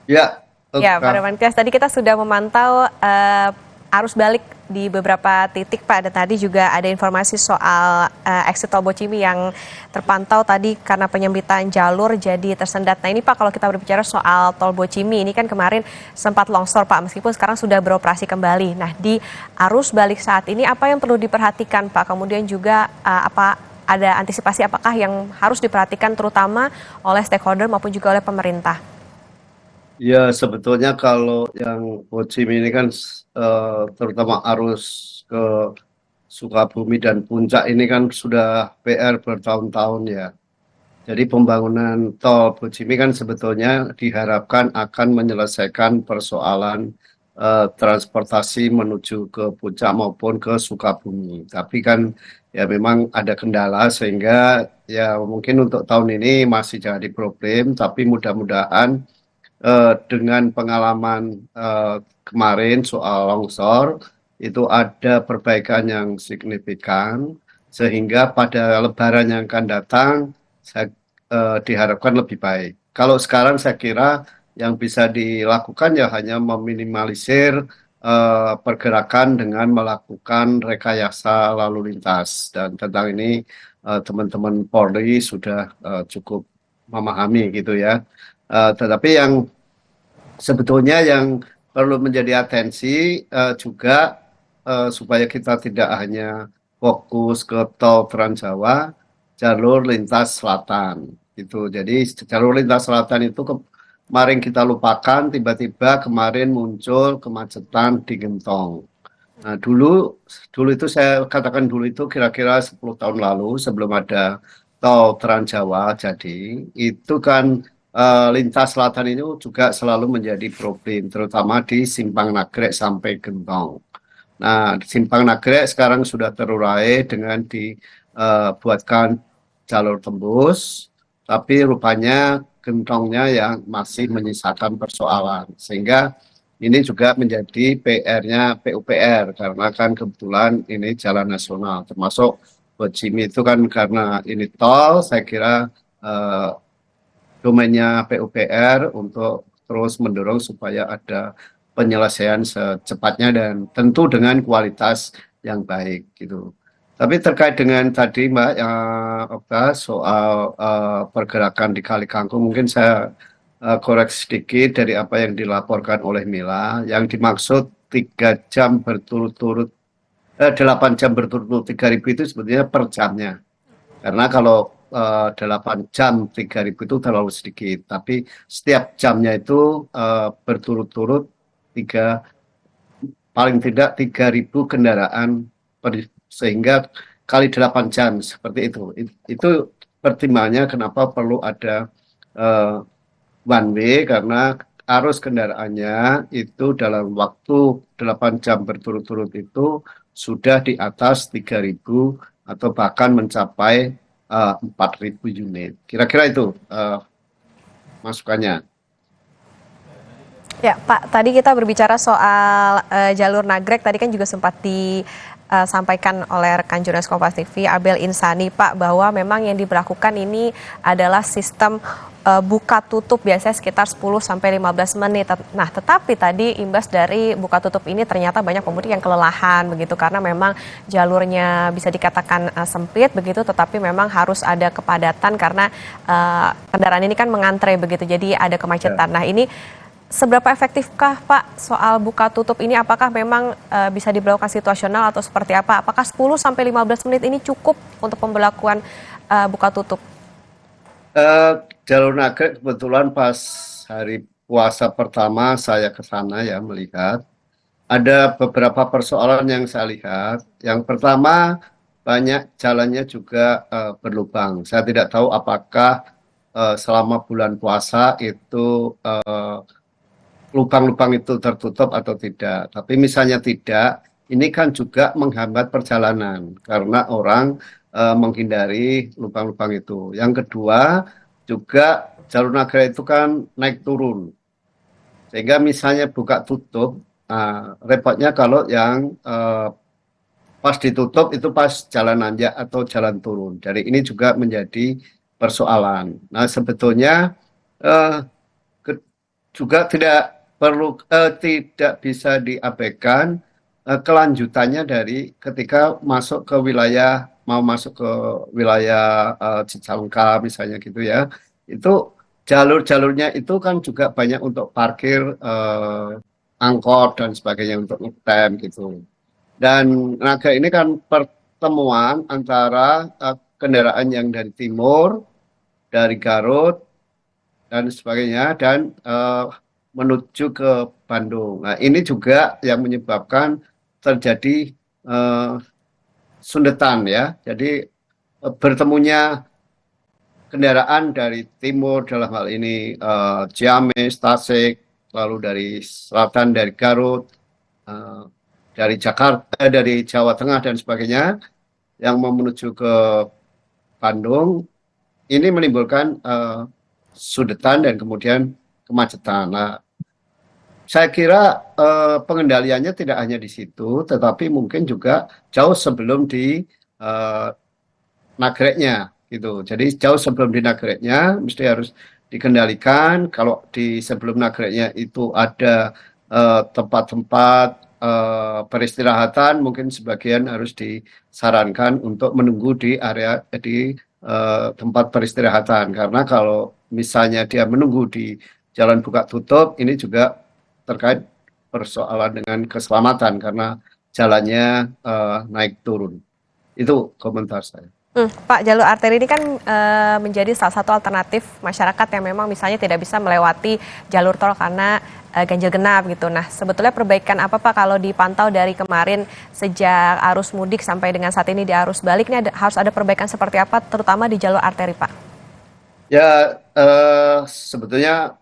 Ya, Ya, Pak Kak. Matias, tadi kita sudah memantau arus balik di beberapa titik, Pak. Dan tadi juga ada informasi soal exit tol Bocimi yang terpantau tadi karena penyempitan jalur jadi tersendat. Nah ini Pak, kalau kita berbicara soal tol Bocimi, ini kan kemarin sempat longsor Pak, meskipun sekarang sudah beroperasi kembali. Nah di arus balik saat ini apa yang perlu diperhatikan Pak? Kemudian juga apa ada antisipasi apakah yang harus diperhatikan terutama oleh stakeholder maupun juga oleh pemerintah? Ya, sebetulnya kalau yang Bocim ini kan terutama arus ke Sukabumi dan Puncak ini kan sudah PR bertahun-tahun ya. Jadi pembangunan tol Bocimi kan sebetulnya diharapkan akan menyelesaikan persoalan transportasi menuju ke Puncak maupun ke Sukabumi. Tapi kan ya memang ada kendala sehingga ya mungkin untuk tahun ini masih jadi problem, tapi mudah-mudahan dengan pengalaman kemarin soal longsor itu ada perbaikan yang signifikan sehingga pada Lebaran yang akan datang diharapkan lebih baik. Kalau sekarang saya kira yang bisa dilakukan ya hanya meminimalisir pergerakan dengan melakukan rekayasa lalu lintas dan tentang ini teman-teman Polri sudah cukup memahami gitu ya. Tetapi yang sebetulnya yang perlu menjadi atensi juga supaya kita tidak hanya fokus ke tol Trans Jawa, jalur lintas selatan itu. Jadi jalur lintas selatan itu kemarin kita lupakan, tiba-tiba kemarin muncul kemacetan di Gentong. Nah, dulu itu saya katakan dulu itu kira-kira 10 tahun lalu sebelum ada tol Trans Jawa jadi itu kan lintas selatan ini juga selalu menjadi problem terutama di Simpang Nagrek sampai Gentong. Nah, di Simpang Nagrek sekarang sudah terurai dengan dibuatkan jalur tembus, tapi rupanya gentongnya yang masih menyisakan persoalan sehingga ini juga menjadi PR-nya PUPR karena kan kebetulan ini jalan nasional termasuk Bocimi itu kan karena ini tol saya kira eh, domainnya PUPR untuk terus mendorong supaya ada penyelesaian secepatnya dan tentu dengan kualitas yang baik gitu. Tapi terkait dengan tadi Mbak yang Okta soal pergerakan di Kali Kangkung mungkin saya koreksi sedikit dari apa yang dilaporkan oleh Mila. Yang dimaksud 3 jam berturut-turut, 8 jam berturut-turut 3.000 itu sebetulnya per jamnya. Karena kalau 8 jam 3.000 itu terlalu sedikit. Tapi setiap jamnya itu berturut-turut tiga paling tidak 3.000 kendaraan sehingga kali 8 jam seperti itu. Itu pertimbangannya kenapa perlu ada eh, one way karena arus kendaraannya itu dalam waktu 8 jam berturut-turut itu sudah di atas 3.000 atau bahkan mencapai 4.000 unit. Kira-kira itu masukannya. Ya, Pak, tadi kita berbicara soal jalur nagrek, tadi kan juga sempat disampaikan oleh rekan jurnalis Kompas TV, Abel Insani, Pak, bahwa memang yang diberlakukan ini adalah sistem buka tutup biasanya sekitar 10 sampai 15 menit. Nah, tetapi tadi imbas dari buka tutup ini ternyata banyak pemudik yang kelelahan begitu karena memang jalurnya bisa dikatakan sempit begitu, tetapi memang harus ada kepadatan karena kendaraan ini kan mengantre begitu, jadi ada Ya. kemacetan. Nah, ini seberapa efektifkah Pak soal buka tutup ini? Apakah memang bisa diberlakukan situasional atau seperti apa? Apakah 10 sampai 15 menit ini cukup untuk pemberlakuan buka tutup? Eh, Jalur Nagrek kebetulan pas hari puasa pertama saya ke sana ya melihat. Ada beberapa persoalan yang saya lihat. Yang pertama, banyak jalannya juga berlubang. Saya tidak tahu apakah selama bulan puasa itu lubang-lubang itu tertutup atau tidak. Tapi misalnya tidak, ini kan juga menghambat perjalanan karena orang menghindari lubang-lubang itu. Yang kedua, juga jalur naga itu kan naik turun. Sehingga misalnya buka tutup, repotnya kalau yang pas ditutup itu pas jalan nanjak atau jalan turun. Jadi ini juga menjadi persoalan. Nah, sebetulnya eh, juga tidak bisa diabaikan kelanjutannya dari ketika mau masuk ke wilayah Cicalengka misalnya gitu ya. Itu jalur-jalurnya itu kan juga banyak untuk parkir angkot dan sebagainya untuk ngetem gitu. Dan Naga ini kan pertemuan antara kendaraan yang dari timur, dari Garut dan sebagainya dan menuju ke Bandung. Nah, ini juga yang menyebabkan terjadi eh, sundetan ya. Jadi bertemunya kendaraan dari timur dalam hal ini Ciamis, Tasik, lalu dari selatan dari Garut, eh, dari Jakarta, dari Jawa Tengah dan sebagainya yang mau menuju ke Bandung ini menimbulkan sudetan dan kemudian kemacetan. Nah, saya kira pengendaliannya tidak hanya di situ, tetapi mungkin juga jauh sebelum di eh, nagreknya gitu. Jadi jauh sebelum di nagreknya mesti harus dikendalikan. Kalau di sebelum nagreknya itu ada tempat-tempat peristirahatan, mungkin sebagian harus disarankan untuk menunggu di area di tempat peristirahatan. Karena kalau misalnya dia menunggu di jalan buka tutup, ini juga terkait persoalan dengan keselamatan karena jalannya naik turun. Itu komentar saya. Pak, jalur arteri ini kan menjadi salah satu alternatif masyarakat yang memang misalnya tidak bisa melewati jalur tol karena ganjil genap gitu. Nah, sebetulnya perbaikan apa Pak kalau dipantau dari kemarin sejak arus mudik sampai dengan saat ini di arus balik ini harus ada perbaikan seperti apa terutama di jalur arteri Pak? Ya, sebetulnya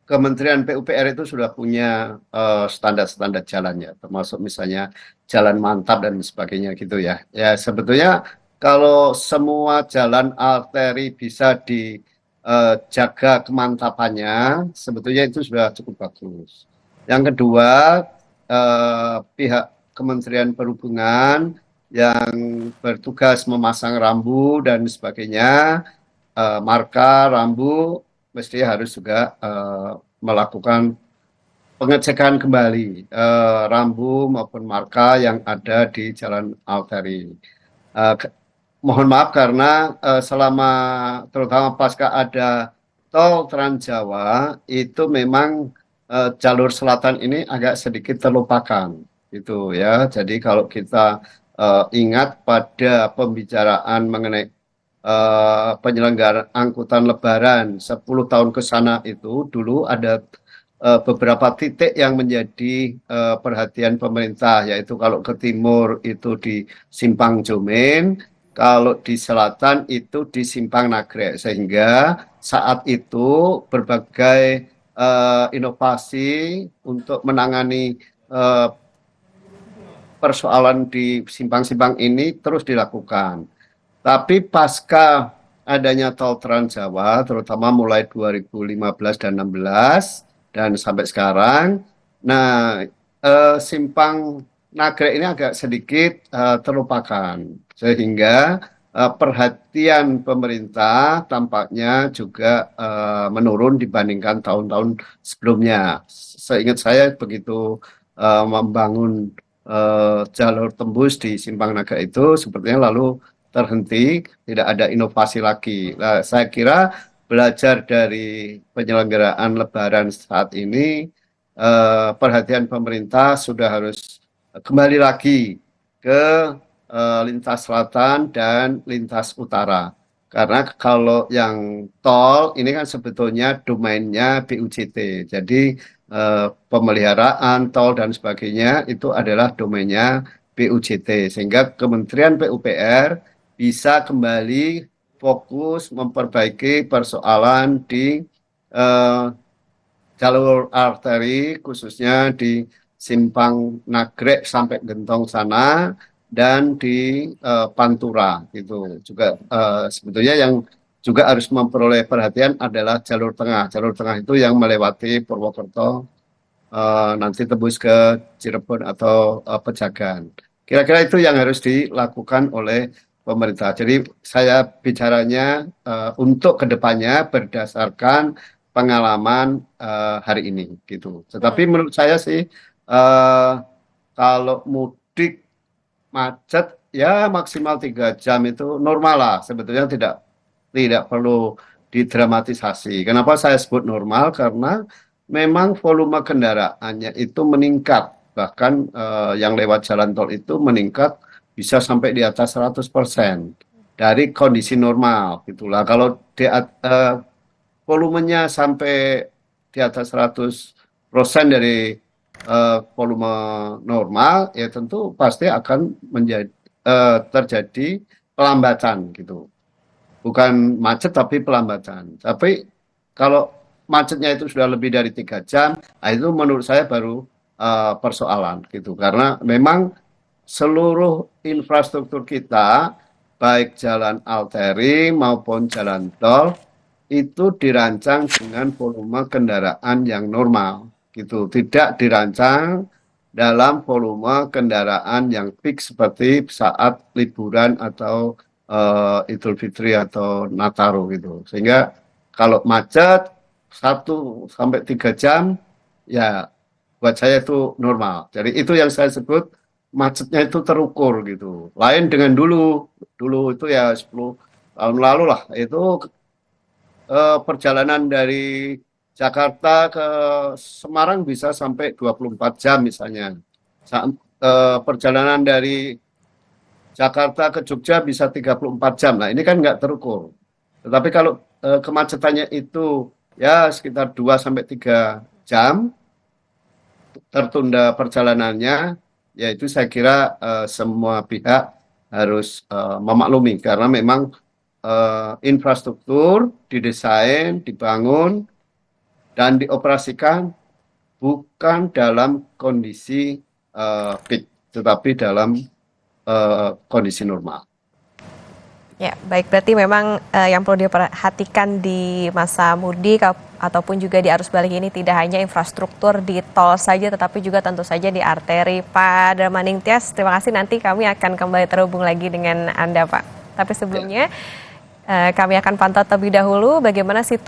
Kementerian PUPR itu sudah punya standar-standar jalannya, termasuk misalnya jalan mantap dan sebagainya gitu ya. Ya, sebetulnya kalau semua jalan arteri bisa dijaga kemantapannya, sebetulnya itu sudah cukup bagus. Yang kedua, pihak Kementerian Perhubungan yang bertugas memasang rambu dan sebagainya, marka rambu mesti harus juga melakukan pengecekan kembali rambu maupun marka yang ada di jalan arteri. Eh, Mohon maaf karena selama terutama pasca ada tol Trans Jawa itu memang jalur selatan ini agak sedikit terlupakan gitu ya. Jadi kalau kita ingat pada pembicaraan mengenai penyelenggaraan angkutan Lebaran 10 tahun ke sana itu dulu ada beberapa titik yang menjadi perhatian pemerintah, yaitu kalau ke timur itu di Simpang Jomin, kalau di selatan itu di Simpang Nagrek, sehingga saat itu berbagai inovasi untuk menangani eh, persoalan di simpang-simpang ini terus dilakukan. Tapi pasca adanya tol Trans Jawa, terutama mulai 2015 dan 16 dan sampai sekarang, nah simpang Nagrek ini agak sedikit terlupakan, sehingga perhatian pemerintah tampaknya juga menurun dibandingkan tahun-tahun sebelumnya. Seingat saya begitu membangun jalur tembus di Simpang Naga itu sepertinya lalu terhenti, tidak ada inovasi lagi. Nah, saya kira belajar dari penyelenggaraan Lebaran saat ini, perhatian pemerintah sudah harus kembali lagi ke lintas selatan dan lintas utara. Karena kalau yang tol ini kan sebetulnya domainnya BUJT. Jadi pemeliharaan tol dan sebagainya itu adalah domainnya BUJT. Sehingga Kementerian PUPR bisa kembali fokus memperbaiki persoalan di eh, jalur arteri khususnya di Simpang Nagrek sampai Gentong sana dan di Pantura gitu juga sebetulnya yang juga harus memperoleh perhatian adalah jalur tengah. Jalur tengah itu yang melewati Purwokerto nanti tembus ke Cirebon atau Pejagan. Kira-kira itu yang harus dilakukan oleh pemerintah. Jadi saya bicaranya untuk kedepannya berdasarkan pengalaman hari ini gitu. Tetapi menurut saya sih kalau mudik macet ya maksimal 3 jam itu normal lah, sebetulnya tidak perlu didramatisasi. Kenapa saya sebut normal? Karena memang volume kendaraannya itu meningkat, bahkan yang lewat jalan tol itu meningkat bisa sampai di atas 100% dari kondisi normal gitulah. Kalau volumenya sampai di atas 100% dari volume normal, ya tentu pasti akan terjadi pelambatan gitu. Bukan macet tapi pelambatan. Tapi kalau macetnya itu sudah lebih dari 3 jam, nah itu menurut saya baru persoalan gitu. Karena memang seluruh infrastruktur kita, baik jalan arteri maupun jalan tol, itu dirancang dengan volume kendaraan yang normal gitu, tidak dirancang dalam volume kendaraan yang peak seperti saat liburan atau Idul Fitri atau Nataru gitu. Sehingga kalau macet 1 sampai 3 jam ya buat saya itu normal. Jadi itu yang saya sebut macetnya itu terukur gitu. Lain dengan dulu itu ya 10 tahun lalu lah, itu perjalanan dari Jakarta ke Semarang bisa sampai 24 jam misalnya. Perjalanan dari Jakarta ke Jogja bisa 34 jam. Nah, ini kan nggak terukur. Tetapi kalau kemacetannya itu ya sekitar 2 sampai 3 jam tertunda perjalanannya, yaitu saya kira semua pihak harus memaklumi karena memang infrastruktur didesain, dibangun, dan dioperasikan bukan dalam kondisi peak, tetapi dalam kondisi normal. Ya, baik. Berarti memang yang perlu diperhatikan di masa mudik ataupun juga di arus balik ini tidak hanya infrastruktur di tol saja, tetapi juga tentu saja di arteri. Pak Darmaning Tias, terima kasih. Nanti kami akan kembali terhubung lagi dengan Anda, Pak. Tapi sebelumnya kami akan pantau terlebih dahulu bagaimana situasi